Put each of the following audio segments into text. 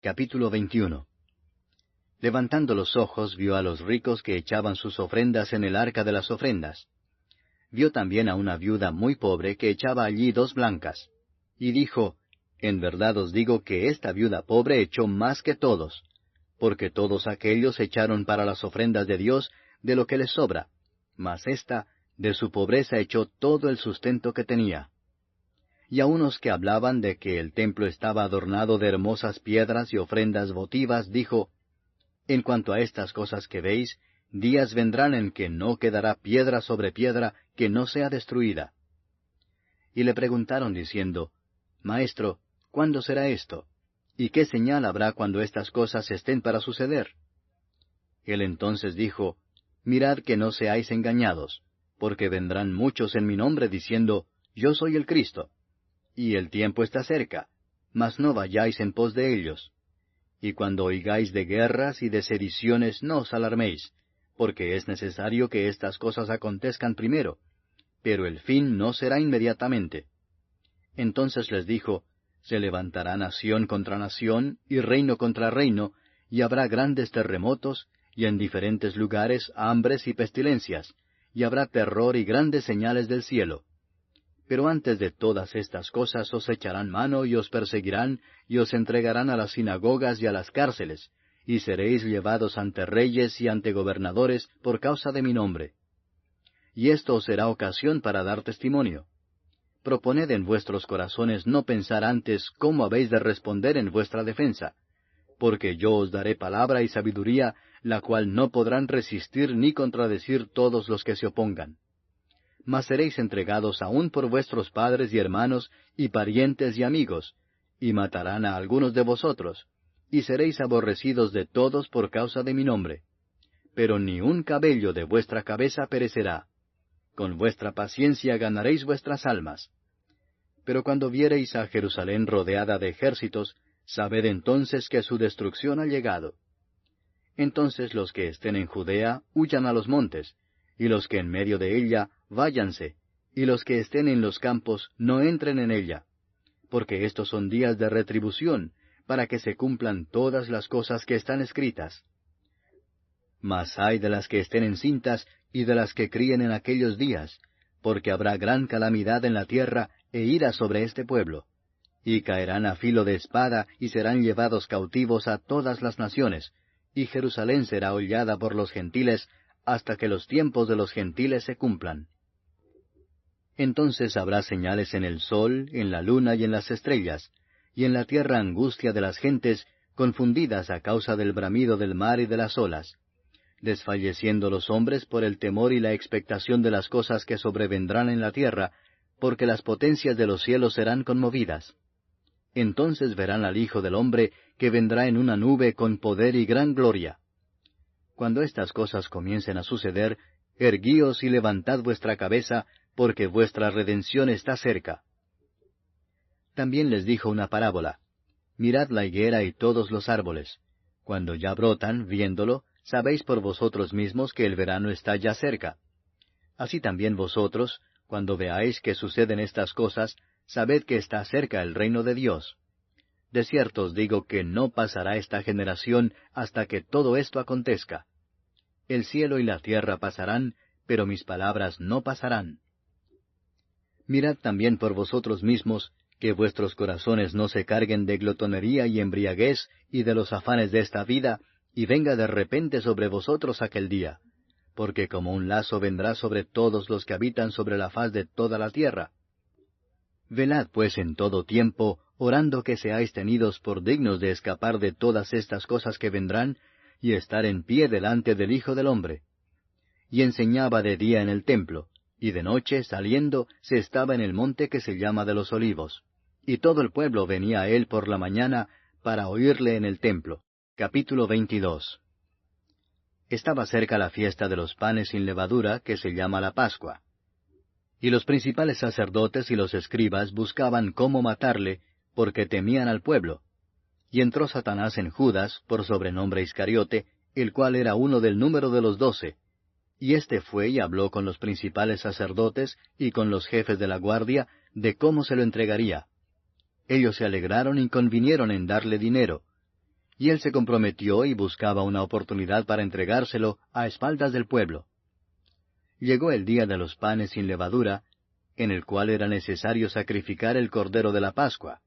Capítulo 21. Levantando los ojos, vio a los ricos que echaban sus ofrendas en el arca de las ofrendas. Vio también a una viuda muy pobre que echaba allí 2 blancas. Y dijo, En verdad os digo que esta viuda pobre echó más que todos, porque todos aquellos echaron para las ofrendas de Dios de lo que les sobra, mas ésta de su pobreza echó todo el sustento que tenía. Y a unos que hablaban de que el templo estaba adornado de hermosas piedras y ofrendas votivas, dijo, En cuanto a estas cosas que veis, días vendrán en que no quedará piedra sobre piedra que no sea destruida. Y le preguntaron diciendo, Maestro, ¿cuándo será esto? ¿Y qué señal habrá cuando estas cosas estén para suceder? Él entonces dijo, Mirad que no seáis engañados, porque vendrán muchos en mi nombre diciendo, Yo soy el Cristo. Y el tiempo está cerca, mas no vayáis en pos de ellos. Y cuando oigáis de guerras y de sediciones, no os alarméis, porque es necesario que estas cosas acontezcan primero, pero el fin no será inmediatamente. Entonces les dijo, Se levantará nación contra nación, y reino contra reino, y habrá grandes terremotos, y en diferentes lugares hambres y pestilencias, y habrá terror y grandes señales del cielo. Pero antes de todas estas cosas os echarán mano y os perseguirán, y os entregarán a las sinagogas y a las cárceles, y seréis llevados ante reyes y ante gobernadores por causa de mi nombre. Y esto os será ocasión para dar testimonio. Proponed en vuestros corazones no pensar antes cómo habéis de responder en vuestra defensa, porque yo os daré palabra y sabiduría, la cual no podrán resistir ni contradecir todos los que se opongan. Mas seréis entregados aún por vuestros padres y hermanos, y parientes y amigos, y matarán a algunos de vosotros, y seréis aborrecidos de todos por causa de mi nombre. Pero ni un cabello de vuestra cabeza perecerá. Con vuestra paciencia ganaréis vuestras almas. Pero cuando viereis a Jerusalén rodeada de ejércitos, sabed entonces que su destrucción ha llegado. Entonces los que estén en Judea huyan a los montes, y los que en medio de ella váyanse, y los que estén en los campos no entren en ella, porque estos son días de retribución, para que se cumplan todas las cosas que están escritas. Mas ay de las que estén encintas y de las que críen en aquellos días, porque habrá gran calamidad en la tierra e ira sobre este pueblo. Y caerán a filo de espada y serán llevados cautivos a todas las naciones, y Jerusalén será hollada por los gentiles hasta que los tiempos de los gentiles se cumplan. Entonces habrá señales en el sol, en la luna y en las estrellas, y en la tierra angustia de las gentes, confundidas a causa del bramido del mar y de las olas, desfalleciendo los hombres por el temor y la expectación de las cosas que sobrevendrán en la tierra, porque las potencias de los cielos serán conmovidas. Entonces verán al Hijo del Hombre, que vendrá en una nube con poder y gran gloria. Cuando estas cosas comiencen a suceder, erguíos y levantad vuestra cabeza, porque vuestra redención está cerca. También les dijo una parábola. Mirad la higuera y todos los árboles. Cuando ya brotan, viéndolo, sabéis por vosotros mismos que el verano está ya cerca. Así también vosotros, cuando veáis que suceden estas cosas, sabed que está cerca el reino de Dios. De cierto os digo que no pasará esta generación hasta que todo esto acontezca. El cielo y la tierra pasarán, pero mis palabras no pasarán. Mirad también por vosotros mismos, que vuestros corazones no se carguen de glotonería y embriaguez y de los afanes de esta vida, y venga de repente sobre vosotros aquel día, porque como un lazo vendrá sobre todos los que habitan sobre la faz de toda la tierra. Velad pues en todo tiempo, orando que seáis tenidos por dignos de escapar de todas estas cosas que vendrán, y estar en pie delante del Hijo del Hombre. Y enseñaba de día en el templo, y de noche, saliendo, se estaba en el monte que se llama de los Olivos. Y todo el pueblo venía a él por la mañana para oírle en el templo. Capítulo 22. Estaba cerca la fiesta de los panes sin levadura, que se llama la Pascua. Y los principales sacerdotes y los escribas buscaban cómo matarle, porque temían al pueblo. Y entró Satanás en Judas, por sobrenombre Iscariote, el cual era uno del número de los 12. Y éste fue y habló con los principales sacerdotes y con los jefes de la guardia de cómo se lo entregaría. Ellos se alegraron y convinieron en darle dinero. Y él se comprometió y buscaba una oportunidad para entregárselo a espaldas del pueblo. Llegó el día de los panes sin levadura, en el cual era necesario sacrificar el cordero de la Pascua.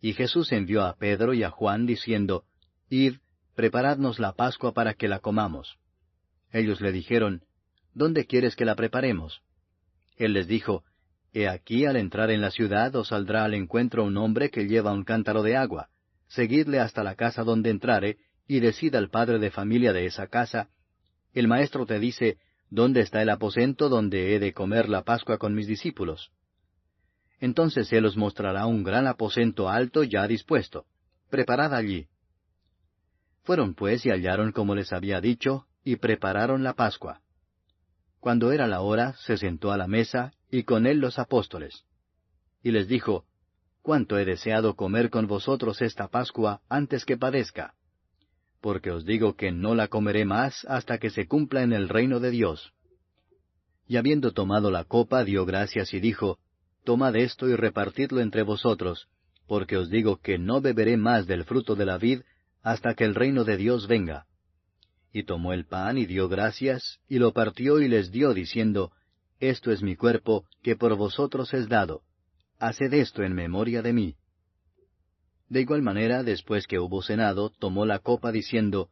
Y Jesús envió a Pedro y a Juan diciendo, Id, preparadnos la Pascua para que la comamos. Ellos le dijeron, ¿Dónde quieres que la preparemos? Él les dijo, He aquí, al entrar en la ciudad os saldrá al encuentro un hombre que lleva un cántaro de agua. Seguidle hasta la casa donde entrare, y decid al padre de familia de esa casa, El maestro te dice, ¿dónde está el aposento donde he de comer la Pascua con mis discípulos? Entonces él os mostrará un gran aposento alto ya dispuesto. Preparad allí. Fueron pues y hallaron como les había dicho, y prepararon la Pascua. Cuando era la hora, se sentó a la mesa, y con él los apóstoles. Y les dijo, Cuánto he deseado comer con vosotros esta Pascua antes que padezca. Porque os digo que no la comeré más hasta que se cumpla en el reino de Dios. Y habiendo tomado la copa, dio gracias y dijo, Tomad esto y repartidlo entre vosotros, porque os digo que no beberé más del fruto de la vid hasta que el reino de Dios venga. Y tomó el pan y dio gracias, y lo partió y les dio, diciendo, Esto es mi cuerpo, que por vosotros es dado. Haced esto en memoria de mí. De igual manera, después que hubo cenado, tomó la copa, diciendo,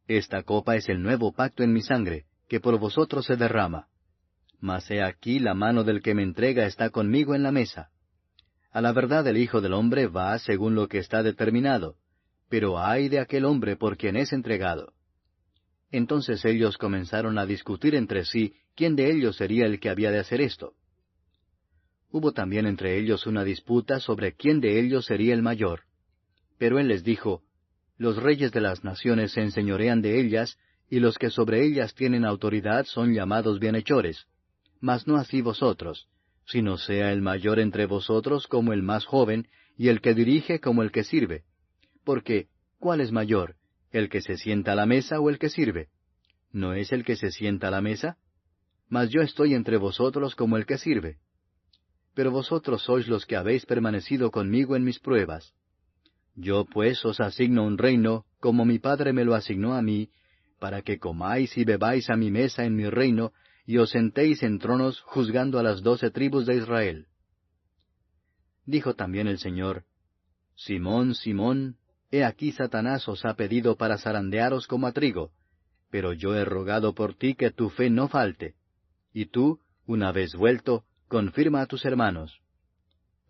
Esta copa es el nuevo pacto en mi sangre, que por vosotros se derrama. Mas he aquí la mano del que me entrega está conmigo en la mesa. A la verdad el Hijo del Hombre va según lo que está determinado, pero ay de aquel hombre por quien es entregado. Entonces ellos comenzaron a discutir entre sí quién de ellos sería el que había de hacer esto. Hubo también entre ellos una disputa sobre quién de ellos sería el mayor. Pero él les dijo, Los reyes de las naciones se enseñorean de ellas, y los que sobre ellas tienen autoridad son llamados bienhechores. Mas no así vosotros, sino sea el mayor entre vosotros como el más joven, y el que dirige como el que sirve. Porque, ¿cuál es mayor, el que se sienta a la mesa o el que sirve? ¿No es el que se sienta a la mesa? Mas yo estoy entre vosotros como el que sirve. Pero vosotros sois los que habéis permanecido conmigo en mis pruebas. Yo pues os asigno un reino, como mi Padre me lo asignó a mí, para que comáis y bebáis a mi mesa en mi reino, y os sentéis en tronos juzgando a las 12 tribus de Israel. Dijo también el Señor, Simón, Simón, he aquí Satanás os ha pedido para zarandearos como a trigo, pero yo he rogado por ti que tu fe no falte. Y tú, una vez vuelto, confirma a tus hermanos.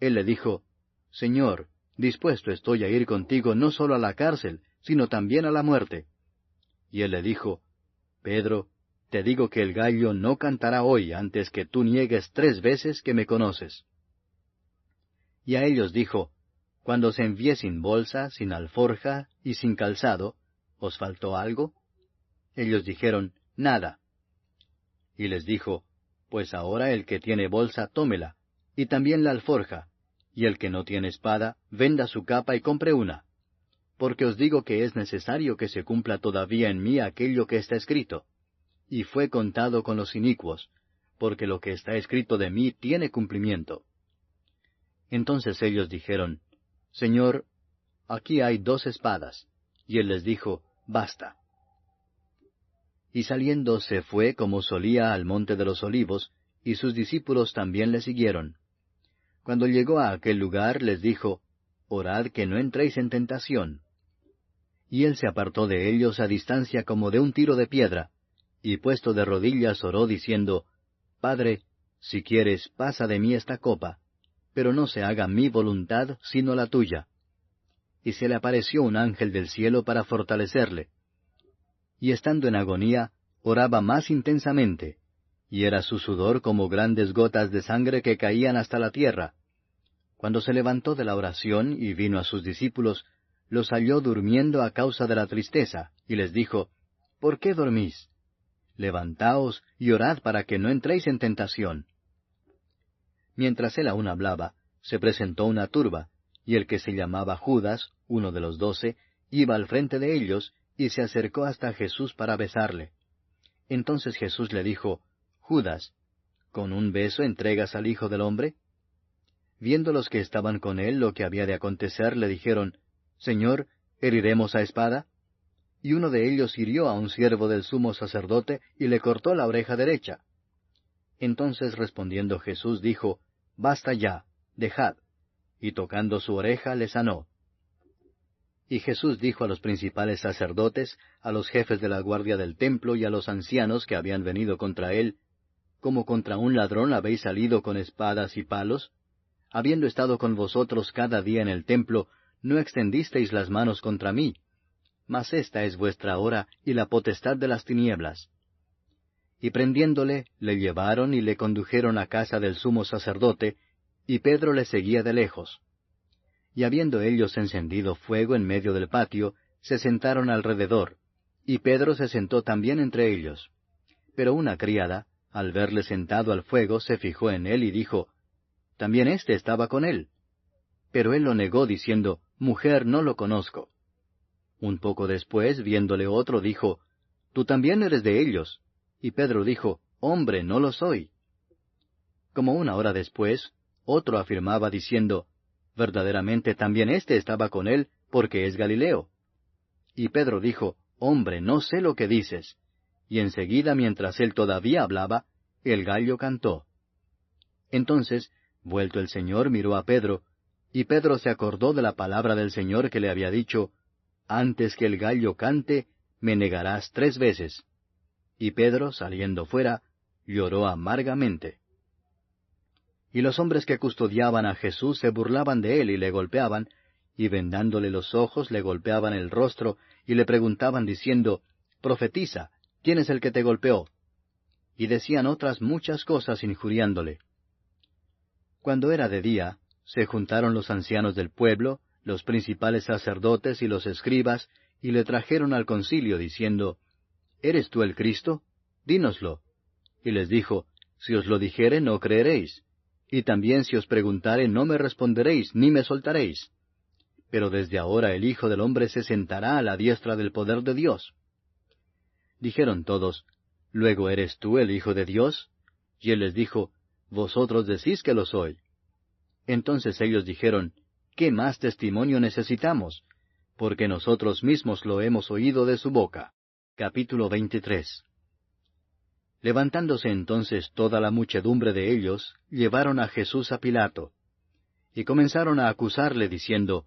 Él le dijo, Señor, dispuesto estoy a ir contigo no solo a la cárcel, sino también a la muerte. Y él le dijo, Pedro, te digo que el gallo no cantará hoy antes que tú niegues 3 veces que me conoces. Y a ellos dijo, Cuando os envié sin bolsa, sin alforja y sin calzado, ¿os faltó algo? Ellos dijeron, Nada. Y les dijo, Pues ahora el que tiene bolsa, tómela, y también la alforja, y el que no tiene espada, venda su capa y compre una. Porque os digo que es necesario que se cumpla todavía en mí aquello que está escrito. Y fue contado con los inicuos, porque lo que está escrito de mí tiene cumplimiento. Entonces ellos dijeron, Señor, aquí hay 2 espadas. Y él les dijo, Basta. Y saliendo se fue como solía al monte de los olivos, y sus discípulos también le siguieron. Cuando llegó a aquel lugar les dijo, Orad que no entréis en tentación. Y él se apartó de ellos a distancia como de un tiro de piedra, y puesto de rodillas oró diciendo, Padre, si quieres, pasa de mí esta copa, pero no se haga mi voluntad sino la tuya. Y se le apareció un ángel del cielo para fortalecerle. Y estando en agonía, oraba más intensamente, y era su sudor como grandes gotas de sangre que caían hasta la tierra. Cuando se levantó de la oración y vino a sus discípulos, los halló durmiendo a causa de la tristeza, y les dijo, ¿Por qué dormís? Levantaos y orad para que no entréis en tentación. Mientras él aún hablaba, se presentó una turba, y el que se llamaba Judas, uno de los 12, iba al frente de ellos, y se acercó hasta Jesús para besarle. Entonces Jesús le dijo, Judas, ¿con un beso entregas al Hijo del Hombre? Viendo los que estaban con él lo que había de acontecer, le dijeron, Señor, ¿Heriremos a espada? Y uno de ellos hirió a un siervo del sumo sacerdote y le cortó la oreja derecha. Entonces respondiendo Jesús dijo, Basta ya, dejad. Y tocando su oreja le sanó. Y Jesús dijo a los principales sacerdotes, a los jefes de la guardia del templo y a los ancianos que habían venido contra él, ¿Como contra un ladrón habéis salido con espadas y palos? Habiendo estado con vosotros cada día en el templo, no extendisteis las manos contra mí. Mas esta es vuestra hora y la potestad de las tinieblas. Y prendiéndole, le llevaron y le condujeron a casa del sumo sacerdote, y Pedro le seguía de lejos. Y habiendo ellos encendido fuego en medio del patio, se sentaron alrededor, y Pedro se sentó también entre ellos. Pero una criada, al verle sentado al fuego, se fijó en él y dijo, También éste estaba con él. Pero él lo negó, diciendo, Mujer, no lo conozco. Un poco después, viéndole otro, dijo, Tú también eres de ellos. Y Pedro dijo, Hombre, no lo soy. Como una hora después, otro afirmaba, diciendo, Verdaderamente también éste estaba con él, porque es Galileo. Y Pedro dijo, Hombre, no sé lo que dices. Y enseguida, mientras él todavía hablaba, el gallo cantó. Entonces, vuelto el Señor, miró a Pedro, y Pedro se acordó de la palabra del Señor que le había dicho, Antes que el gallo cante, me negarás 3 veces. Y Pedro, saliendo fuera, lloró amargamente. Y los hombres que custodiaban a Jesús se burlaban de él y le golpeaban, y vendándole los ojos le golpeaban el rostro, y le preguntaban diciendo, Profetiza, ¿quién es el que te golpeó? Y decían otras muchas cosas injuriándole. Cuando era de día, se juntaron los ancianos del pueblo, los principales sacerdotes y los escribas, y le trajeron al concilio diciendo, ¿Eres tú el Cristo? Dínoslo. Y les dijo, Si os lo dijere, no creeréis. Y también si os preguntare, no me responderéis, ni me soltaréis. Pero desde ahora el Hijo del Hombre se sentará a la diestra del poder de Dios. Dijeron todos, ¿Luego eres tú el Hijo de Dios? Y él les dijo, Vosotros decís que lo soy. Entonces ellos dijeron, ¿Qué más testimonio necesitamos? Porque nosotros mismos lo hemos oído de su boca. Capítulo 23. Levantándose entonces toda la muchedumbre de ellos, llevaron a Jesús a Pilato. Y comenzaron a acusarle, diciendo,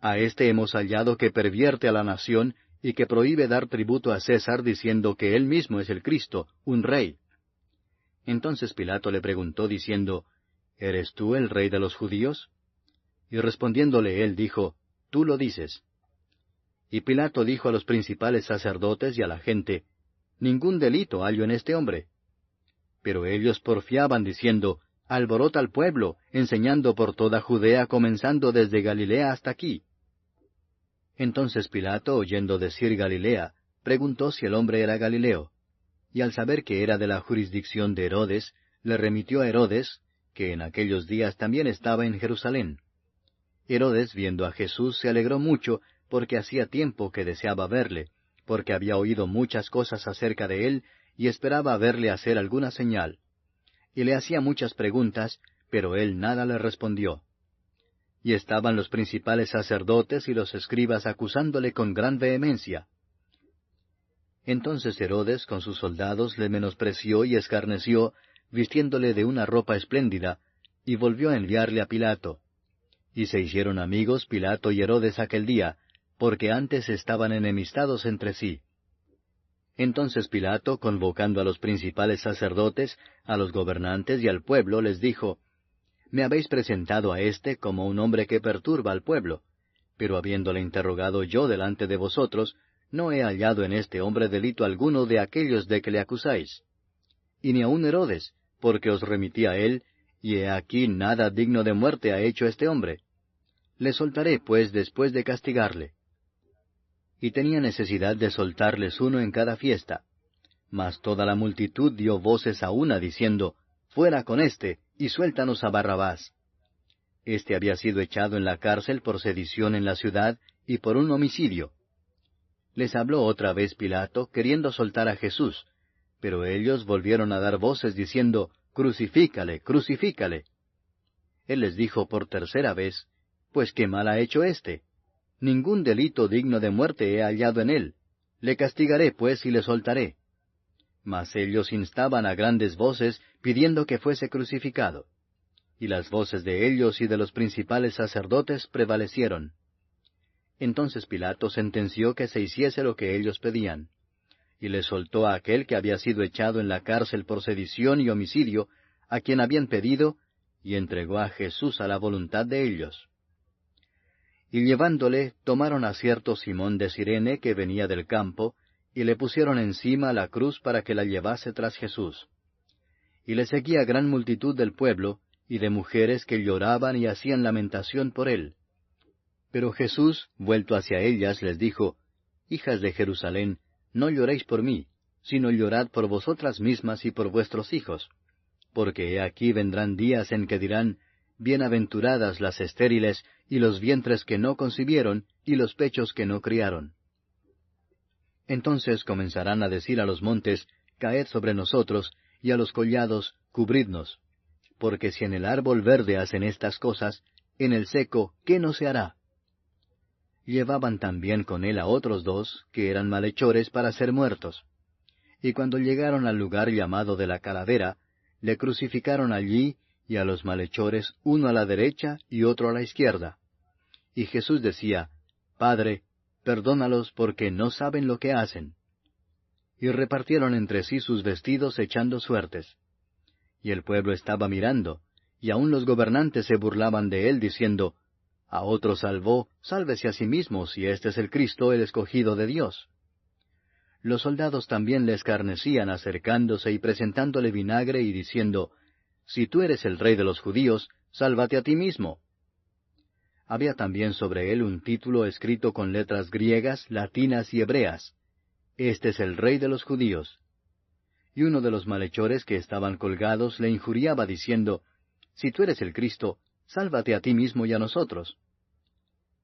A éste hemos hallado que pervierte a la nación, y que prohíbe dar tributo a César, diciendo que él mismo es el Cristo, un rey. Entonces Pilato le preguntó, diciendo, ¿Eres tú el rey de los judíos? Y respondiéndole él dijo, Tú lo dices. Y Pilato dijo a los principales sacerdotes y a la gente, Ningún delito hallo en este hombre. Pero ellos porfiaban, diciendo, Alborota al pueblo, enseñando por toda Judea, comenzando desde Galilea hasta aquí. Entonces Pilato, oyendo decir Galilea, preguntó si el hombre era Galileo. Y al saber que era de la jurisdicción de Herodes, le remitió a Herodes, que en aquellos días también estaba en Jerusalén. Herodes, viendo a Jesús, se alegró mucho, porque hacía tiempo que deseaba verle, porque había oído muchas cosas acerca de él, y esperaba verle hacer alguna señal. Y le hacía muchas preguntas, pero él nada le respondió. Y estaban los principales sacerdotes y los escribas acusándole con gran vehemencia. Entonces Herodes con sus soldados le menospreció y escarneció, vistiéndole de una ropa espléndida, y volvió a enviarle a Pilato. Y se hicieron amigos Pilato y Herodes aquel día, porque antes estaban enemistados entre sí. Entonces Pilato, convocando a los principales sacerdotes, a los gobernantes y al pueblo, les dijo, Me habéis presentado a éste como un hombre que perturba al pueblo, pero habiéndole interrogado yo delante de vosotros, no he hallado en este hombre delito alguno de aquellos de que le acusáis. Y ni aun Herodes, porque os remití a él, y he aquí nada digno de muerte ha hecho este hombre. Le soltaré, pues, después de castigarle. Y tenía necesidad de soltarles uno en cada fiesta. Mas toda la multitud dio voces a una, diciendo, Fuera con éste, y suéltanos a Barrabás. Este había sido echado en la cárcel por sedición en la ciudad y por un homicidio. Les habló otra vez Pilato, queriendo soltar a Jesús, pero ellos volvieron a dar voces, diciendo, Crucifícale, crucifícale. Él les dijo por tercera vez, Pues qué mal ha hecho éste. Ningún delito digno de muerte he hallado en él. Le castigaré, pues, y le soltaré. Mas ellos instaban a grandes voces, pidiendo que fuese crucificado. Y las voces de ellos y de los principales sacerdotes prevalecieron. Entonces Pilato sentenció que se hiciese lo que ellos pedían. Y le soltó a aquel que había sido echado en la cárcel por sedición y homicidio, a quien habían pedido, y entregó a Jesús a la voluntad de ellos. Y llevándole, tomaron a cierto Simón de Cirene que venía del campo, y le pusieron encima la cruz para que la llevase tras Jesús. Y le seguía gran multitud del pueblo, y de mujeres que lloraban y hacían lamentación por él. Pero Jesús, vuelto hacia ellas, les dijo, Hijas de Jerusalén, no lloréis por mí, sino llorad por vosotras mismas y por vuestros hijos. Porque he aquí vendrán días en que dirán, Bienaventuradas las estériles, y los vientres que no concibieron, y los pechos que no criaron. Entonces comenzarán a decir a los montes, Caed sobre nosotros, y a los collados, Cubridnos. Porque si en el árbol verde hacen estas cosas, en el seco, ¿qué no se hará? Llevaban también con él a otros dos, que eran malhechores para ser muertos. Y cuando llegaron al lugar llamado de la Calavera, le crucificaron allí, y a los malhechores, uno a la derecha y otro a la izquierda. Y Jesús decía, Padre, perdónalos porque no saben lo que hacen. Y repartieron entre sí sus vestidos echando suertes. Y el pueblo estaba mirando, y aun los gobernantes se burlaban de él, diciendo, A otro salvó, sálvese a sí mismo, si este es el Cristo, el escogido de Dios. Los soldados también le escarnecían, acercándose y presentándole vinagre y diciendo, Si tú eres el rey de los judíos, sálvate a ti mismo. Había también sobre él un título escrito con letras griegas, latinas y hebreas, Este es el rey de los judíos. Y uno de los malhechores que estaban colgados le injuriaba diciendo, Si tú eres el Cristo, sálvate a ti mismo y a nosotros.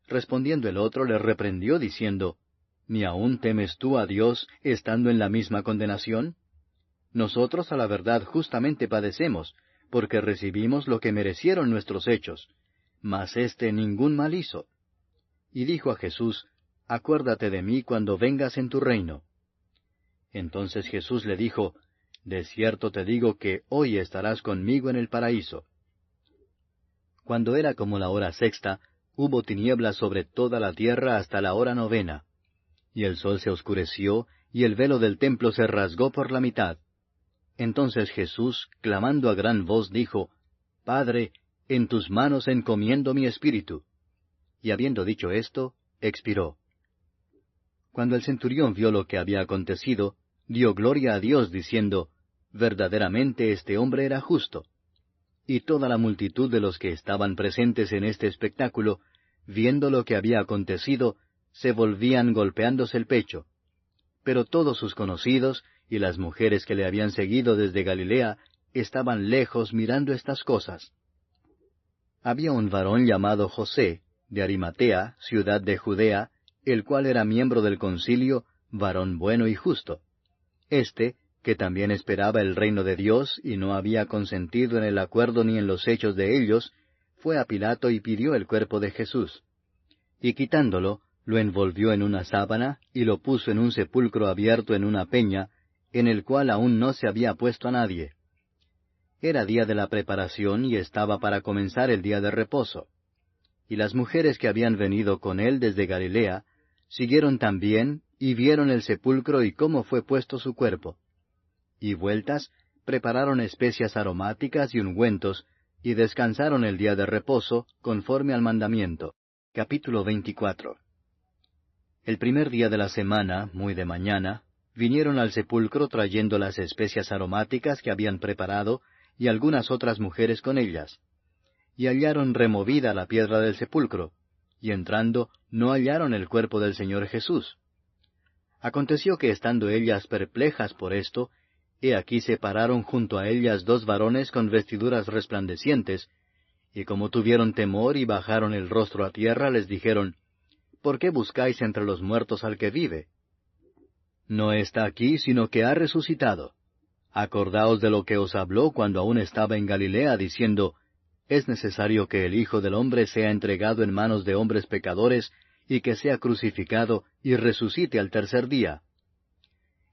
Respondiendo el otro le reprendió diciendo, ¿Ni aún temes tú a Dios estando en la misma condenación? Nosotros a la verdad justamente padecemos, porque recibimos lo que merecieron nuestros hechos, mas éste ningún mal hizo. Y dijo a Jesús, Acuérdate de mí cuando vengas en tu reino. Entonces Jesús le dijo, De cierto te digo que hoy estarás conmigo en el paraíso. Cuando era como la hora sexta, hubo tinieblas sobre toda la tierra hasta la hora novena. Y el sol se oscureció, y el velo del templo se rasgó por la mitad. Entonces Jesús, clamando a gran voz, dijo, Padre, en tus manos encomiendo mi espíritu. Y habiendo dicho esto, expiró. Cuando el centurión vio lo que había acontecido, dio gloria a Dios, diciendo, Verdaderamente este hombre era justo. Y toda la multitud de los que estaban presentes en este espectáculo, viendo lo que había acontecido, se volvían golpeándose el pecho. Pero todos sus conocidos, y las mujeres que le habían seguido desde Galilea, estaban lejos mirando estas cosas. Había un varón llamado José, de Arimatea, ciudad de Judea, el cual era miembro del concilio, varón bueno y justo. Este, que también esperaba el reino de Dios y no había consentido en el acuerdo ni en los hechos de ellos, fue a Pilato y pidió el cuerpo de Jesús. Y quitándolo, lo envolvió en una sábana y lo puso en un sepulcro abierto en una peña, en el cual aún no se había puesto a nadie. Era día de la preparación y estaba para comenzar el día de reposo. Y las mujeres que habían venido con él desde Galilea, siguieron también y vieron el sepulcro y cómo fue puesto su cuerpo. Y vueltas, prepararon especias aromáticas y ungüentos, y descansaron el día de reposo, conforme al mandamiento. Capítulo 24. El primer día de la semana, muy de mañana, vinieron al sepulcro trayendo las especias aromáticas que habían preparado, y algunas otras mujeres con ellas. Y hallaron removida la piedra del sepulcro, y entrando no hallaron el cuerpo del Señor Jesús. Aconteció que estando ellas perplejas por esto, he aquí se pararon junto a ellas dos varones con vestiduras resplandecientes, y como tuvieron temor y bajaron el rostro a tierra, les dijeron, ¿Por qué buscáis entre los muertos al que vive? No está aquí, sino que ha resucitado. Acordaos de lo que os habló cuando aún estaba en Galilea, diciendo, Es necesario que el Hijo del Hombre sea entregado en manos de hombres pecadores, y que sea crucificado y resucite al tercer día.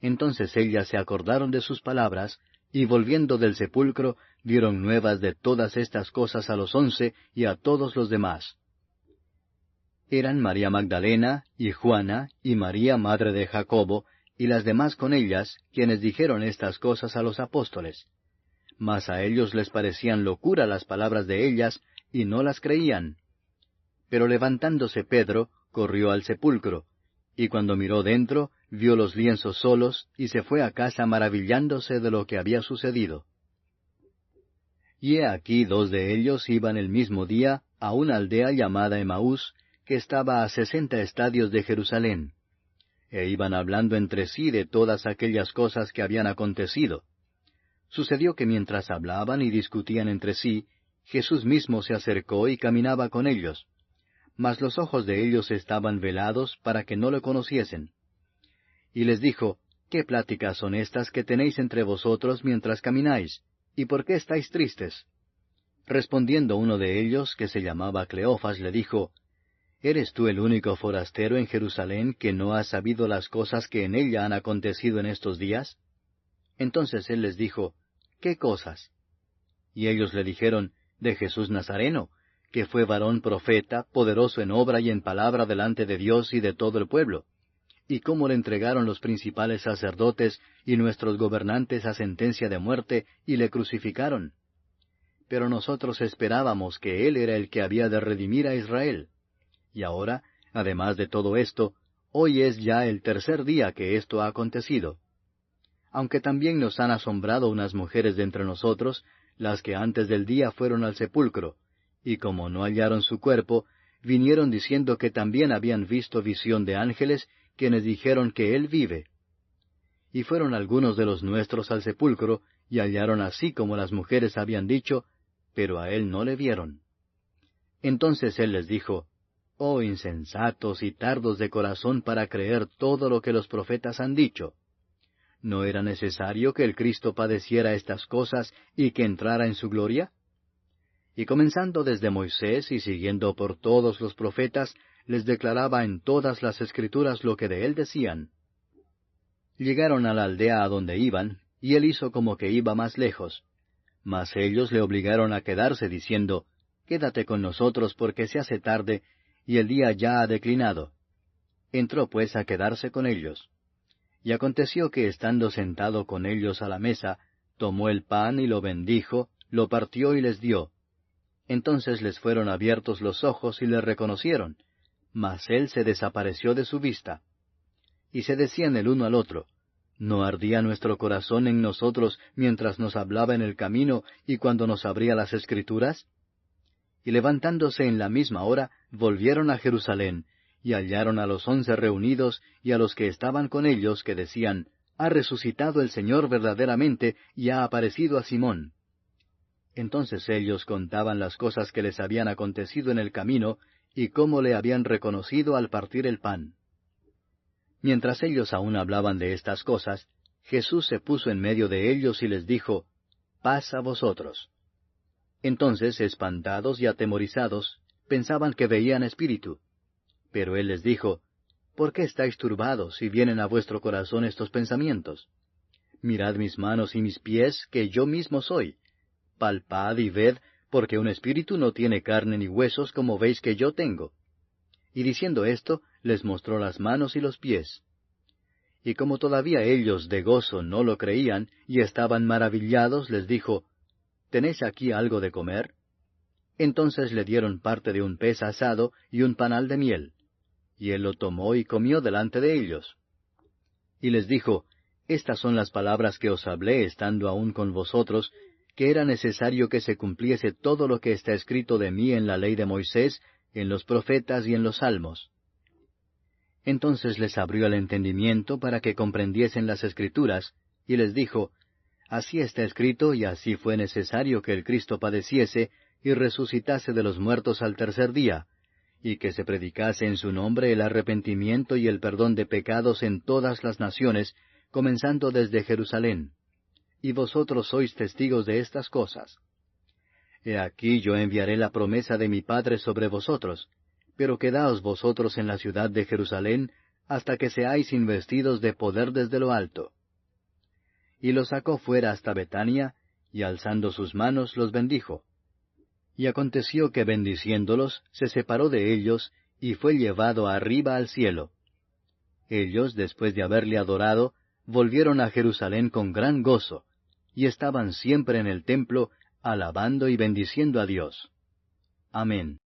Entonces ellas se acordaron de sus palabras, y volviendo del sepulcro, dieron nuevas de todas estas cosas a los 11 y a todos los demás. Eran María Magdalena, y Juana, y María madre de Jacobo, y las demás con ellas, quienes dijeron estas cosas a los apóstoles. Mas a ellos les parecían locura las palabras de ellas, y no las creían. Pero levantándose Pedro, corrió al sepulcro, y cuando miró dentro, vio los lienzos solos, y se fue a casa maravillándose de lo que había sucedido. Y he aquí 2 de ellos iban el mismo día a una aldea llamada Emaús, que estaba a 60 estadios de Jerusalén. E iban hablando entre sí de todas aquellas cosas que habían acontecido. Sucedió que mientras hablaban y discutían entre sí, Jesús mismo se acercó y caminaba con ellos. Mas los ojos de ellos estaban velados para que no lo conociesen. Y les dijo, ¿qué pláticas son estas que tenéis entre vosotros mientras camináis? ¿Y por qué estáis tristes? Respondiendo uno de ellos, que se llamaba Cleofas, le dijo, ¿eres tú el único forastero en Jerusalén que no has sabido las cosas que en ella han acontecido en estos días? Entonces él les dijo, ¿qué cosas? Y ellos le dijeron, de Jesús Nazareno, que fue varón profeta, poderoso en obra y en palabra delante de Dios y de todo el pueblo, y cómo le entregaron los principales sacerdotes y nuestros gobernantes a sentencia de muerte, y le crucificaron. Pero nosotros esperábamos que él era el que había de redimir a Israel. Y ahora, además de todo esto, hoy es ya el tercer día que esto ha acontecido. Aunque también nos han asombrado unas mujeres de entre nosotros, las que antes del día fueron al sepulcro, y como no hallaron su cuerpo, vinieron diciendo que también habían visto visión de ángeles, quienes dijeron que él vive. Y fueron algunos de los nuestros al sepulcro, y hallaron así como las mujeres habían dicho, pero a él no le vieron. Entonces él les dijo, Oh insensatos y tardos de corazón para creer todo lo que los profetas han dicho. ¿No era necesario que el Cristo padeciera estas cosas y que entrara en su gloria? Y comenzando desde Moisés y siguiendo por todos los profetas, les declaraba en todas las Escrituras lo que de él decían. Llegaron a la aldea a donde iban, y él hizo como que iba más lejos. Mas ellos le obligaron a quedarse, diciendo, Quédate con nosotros porque se hace tarde, y el día ya ha declinado. Entró pues a quedarse con ellos. Y aconteció que estando sentado con ellos a la mesa, tomó el pan y lo bendijo, lo partió y les dio. Entonces les fueron abiertos los ojos y le reconocieron, mas él se desapareció de su vista. Y se decían el uno al otro, ¿no ardía nuestro corazón en nosotros mientras nos hablaba en el camino y cuando nos abría las Escrituras? Y levantándose en la misma hora, volvieron a Jerusalén, y hallaron a los 11 reunidos, y a los que estaban con ellos, que decían, Ha resucitado el Señor verdaderamente, y ha aparecido a Simón. Entonces ellos contaban las cosas que les habían acontecido en el camino, y cómo le habían reconocido al partir el pan. Mientras ellos aún hablaban de estas cosas, Jesús se puso en medio de ellos y les dijo, Paz a vosotros. Entonces, espantados y atemorizados, pensaban que veían espíritu. Pero él les dijo, ¿por qué estáis turbados y vienen a vuestro corazón estos pensamientos? Mirad mis manos y mis pies, que yo mismo soy. Palpad y ved, porque un espíritu no tiene carne ni huesos como veis que yo tengo. Y diciendo esto, les mostró las manos y los pies. Y como todavía ellos de gozo no lo creían, y estaban maravillados, les dijo, ¿tenéis aquí algo de comer? Entonces le dieron parte de un pez asado y un panal de miel. Y él lo tomó y comió delante de ellos. Y les dijo, Estas son las palabras que os hablé estando aún con vosotros, que era necesario que se cumpliese todo lo que está escrito de mí en la ley de Moisés, en los profetas y en los salmos. Entonces les abrió el entendimiento para que comprendiesen las Escrituras, y les dijo, Así está escrito y así fue necesario que el Cristo padeciese y resucitase de los muertos al tercer día, y que se predicase en su nombre el arrepentimiento y el perdón de pecados en todas las naciones, comenzando desde Jerusalén. Y vosotros sois testigos de estas cosas. He aquí yo enviaré la promesa de mi Padre sobre vosotros, pero quedaos vosotros en la ciudad de Jerusalén hasta que seáis investidos de poder desde lo alto. Y los sacó fuera hasta Betania, y alzando sus manos los bendijo. Y aconteció que bendiciéndolos, se separó de ellos, y fue llevado arriba al cielo. Ellos, después de haberle adorado, volvieron a Jerusalén con gran gozo, y estaban siempre en el templo, alabando y bendiciendo a Dios. Amén.